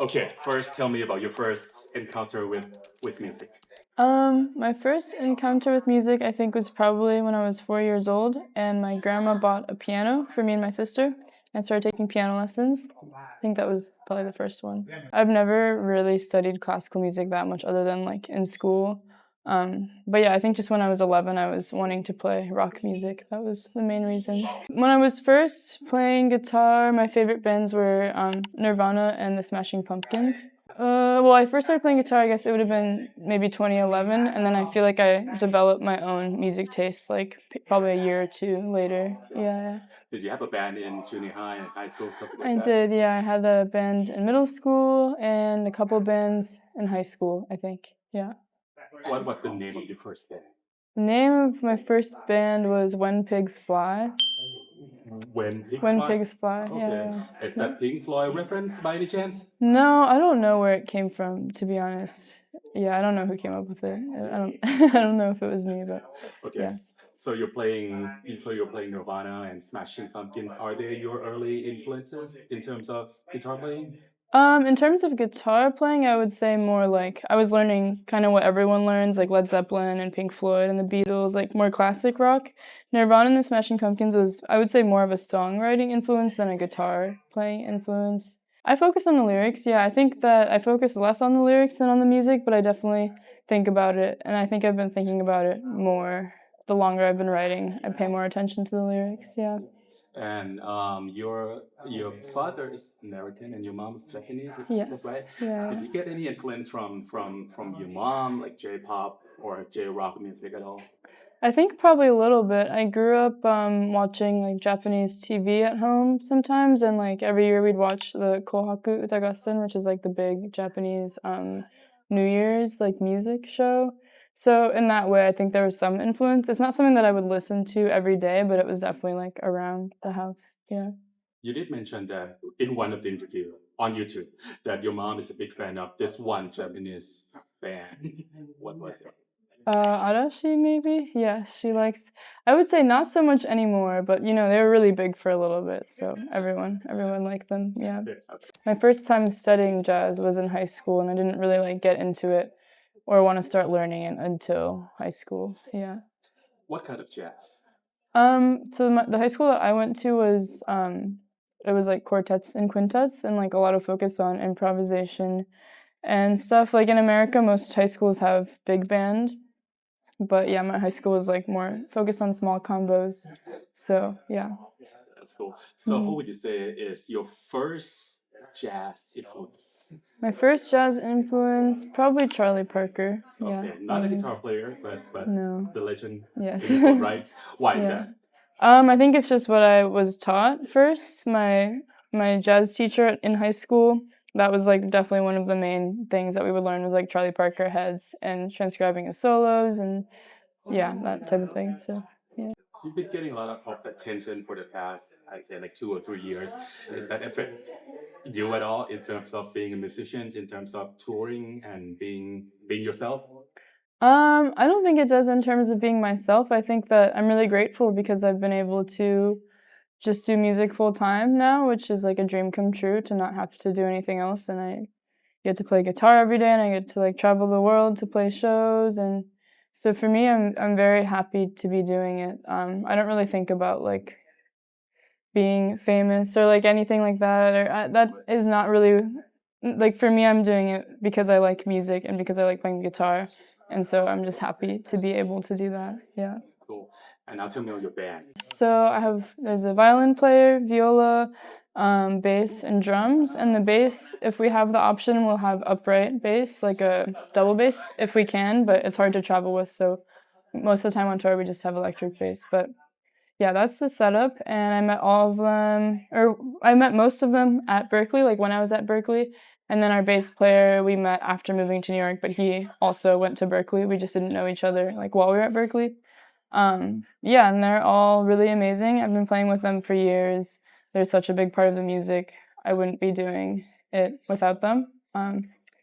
Okay, first tell me about your first encounter with music. My first encounter with music, I think, was probably when I was 4 years old, and my grandma bought a piano for me and my sister, and started taking piano lessons. I think that was probably the first one. I've never really studied classical music that much, other than like in school. But yeah, I think just when I was 11, I was wanting to play rock music. That was the main reason. When I was first playing guitar, my favorite bands were Nirvana and the Smashing Pumpkins. Well, I first started playing guitar, I guess it would have been maybe 2011, and then I feel like I developed my own music taste like probably a year or two later. Yeah. Did you have a band in junior high and high school, something like I that? did, yeah. I had a band in middle school and a couple bands in high school, I think. Yeah. What was the name of your first band? The name of my first band was When Pigs Fly. When Pigs When Fly? Pigs Fly, Okay. yeah. Is that Pink Floyd reference by any chance? No, I don't know where it came from, to be honest. Yeah, I don't know who came up with it. I don't I don't know if it was me, but Okay. yeah. So you're playing Nirvana and Smashing Pumpkins. Are they your early influences in terms of guitar playing? In terms of guitar playing, I would say more like I was learning kind of what everyone learns, like Led Zeppelin and Pink Floyd and the Beatles, like more classic rock. Nirvana and the Smashing Pumpkins was, I would say, more of a songwriting influence than a guitar playing influence. I focus on the lyrics, yeah. I think that I focus less on the lyrics than on the music, but I definitely think about it, and I think I've been thinking about it more the longer I've been writing. I pay more attention to the lyrics, yeah. And your father is American and your mom is Japanese, is Yes. that right? Yeah. Did you get any influence from your mom, like J-pop or J-rock music at all? I think probably a little bit. I grew up watching like Japanese TV at home sometimes, and like every year we'd watch the Kohaku Utagassen, which is like the big Japanese New Year's like music show. So in that way, I think there was some influence. It's not something that I would listen to every day, but it was definitely like around the house. Yeah. You did mention that in one of the interview on YouTube that your mom is a big fan of this one Japanese band. What was it? Arashi maybe? Yeah, she likes, I would say not so much anymore, but you know, they were really big for a little bit, so everyone liked them, yeah. My first time studying jazz was in high school, and I didn't really like get into it or want to start learning it until high school, yeah. What kind of jazz? So the high school that I went to was, it was like quartets and quintets, and like a lot of focus on improvisation and stuff. Like in America, most high schools have big band, but yeah, my high school was like more focused on small combos. So yeah. That's cool. So who would you say is your first jazz influence? My first jazz influence, probably Charlie Parker. Yeah. Okay, not a guitar player, but No. the legend Yes. in his own right. Why is Yeah. that? I think it's just what I was taught first. My jazz teacher in high school, that was like definitely one of the main things that we would learn was like Charlie Parker heads and transcribing his solos and yeah, that type of thing. So yeah. You've been getting a lot of attention for the past, I'd say, like 2 or 3 years. Does that affect you at all in terms of being a musician, in terms of touring and being yourself? I don't think it does in terms of being myself. I think that I'm really grateful because I've been able to just do music full time now, which is like a dream come true to not have to do anything else. And I get to play guitar every day, and I get to like travel the world to play shows. And so for me, I'm very happy to be doing it. I don't really think about like being famous or like anything like that. Or that is not really like for me. I'm doing it because I like music and because I like playing guitar. And so I'm just happy to be able to do that, yeah. Cool. And now tell me about your band. So there's a violin player, viola, bass, and drums. And the bass, if we have the option, we'll have upright bass, like a double bass, if we can, but it's hard to travel with, so most of the time on tour we just have electric bass. But yeah, that's the setup, and I met all of them, or I met most of them at Berkeley, like when I was at Berkeley. And then our bass player, we met after moving to New York, but he also went to Berkeley. We just didn't know each other like while we were at Berkeley. Yeah, and they're all really amazing. I've been playing with them for years. They're such a big part of the music. I wouldn't be doing it without them.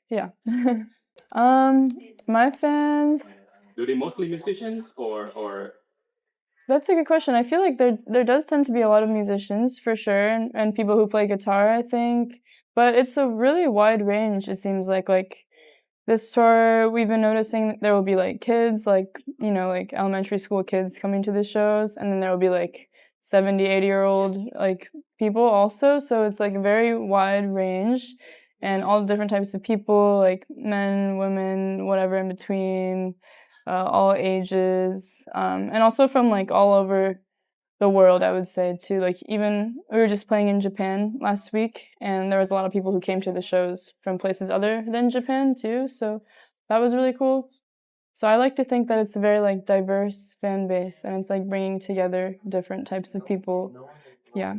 Yeah. My fans. Do they mostly musicians or? That's a good question. I feel like there does tend to be a lot of musicians for sure, and people who play guitar, I think. but it's a really wide range. It seems like this tour we've been noticing there will be like kids, like like elementary school kids coming to the shows, and then there will be like 70-80-year-old like people also. So it's like a very wide range, and all different types of people, like men, women, whatever in between, all ages, and also from like all over the world, I would say too. Like even we were just playing in Japan last week, and there was a lot of people who came to the shows from places other than Japan too. So that was really cool. So I like to think that it's a very like diverse fan base, and it's like bringing together different types of people. Yeah.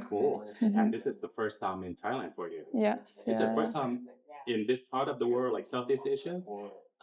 Cool. And this is the first time in Thailand for you. Yes. Is it first time in this part of the world, like Southeast Asia?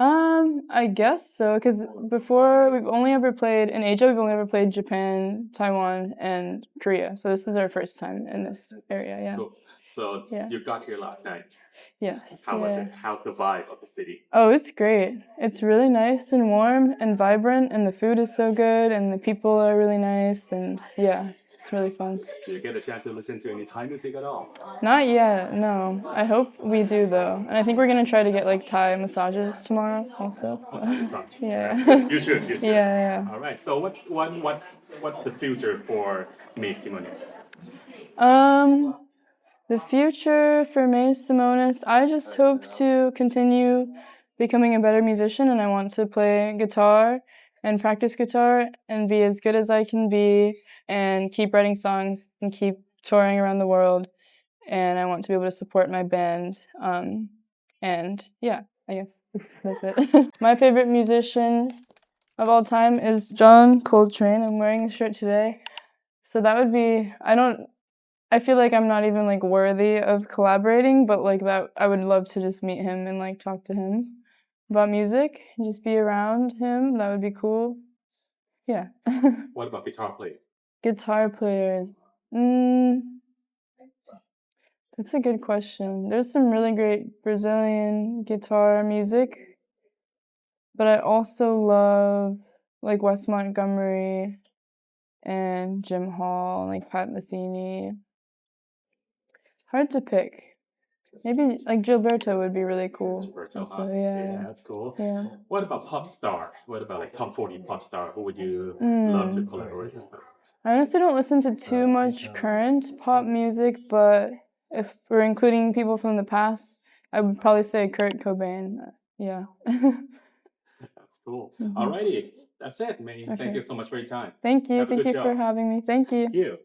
I guess so, because before we've only ever played in Asia. We've only ever played Japan, Taiwan, and Korea. So this is our first time in this area. Yeah. Cool. So Yeah. you got here last night. Yes. How was yeah. it? How's the vibe of the city? Oh, it's great. It's really nice and warm and vibrant, and the food is so good, and the people are really nice, and yeah, it's really fun. Did you get a chance to listen to any Thai music at all? Not yet, no. I hope we do though, and I think we're gonna try to get like Thai massages tomorrow also. Oh, Thai massage. Yeah. You should. You should. Yeah. All right. So what's the future for Mei Semones? The future for Mei Semones, I just hope to continue becoming a better musician, and I want to play guitar and practice guitar and be as good as I can be and keep writing songs and keep touring around the world. And I want to be able to support my band. And yeah, I guess that's it. My favorite musician of all time is John Coltrane. I'm wearing the shirt today. So that would be, I feel like I'm not even like worthy of collaborating, but like that I would love to just meet him and like talk to him about music and just be around him. That would be cool. Yeah. What about guitar playing? Guitar players. That's a good question. There's some really great Brazilian guitar music, but I also love like Wes Montgomery and Jim Hall, like Pat Metheny. Hard to pick. Maybe like Gilberto would be really cool. Gilberto, Also, huh? yeah. That's cool. Yeah. What about pop star? What about like top 40 pop star? Who would you love to collaborate with? I honestly don't listen to too much current pop music, but if we're including people from the past, I would probably say Kurt Cobain. Yeah. That's cool. Alrighty. That's it, May. Okay. Thank you so much for your time. Thank you. Have a Thank good you for job. having me. Thank you. Thank you.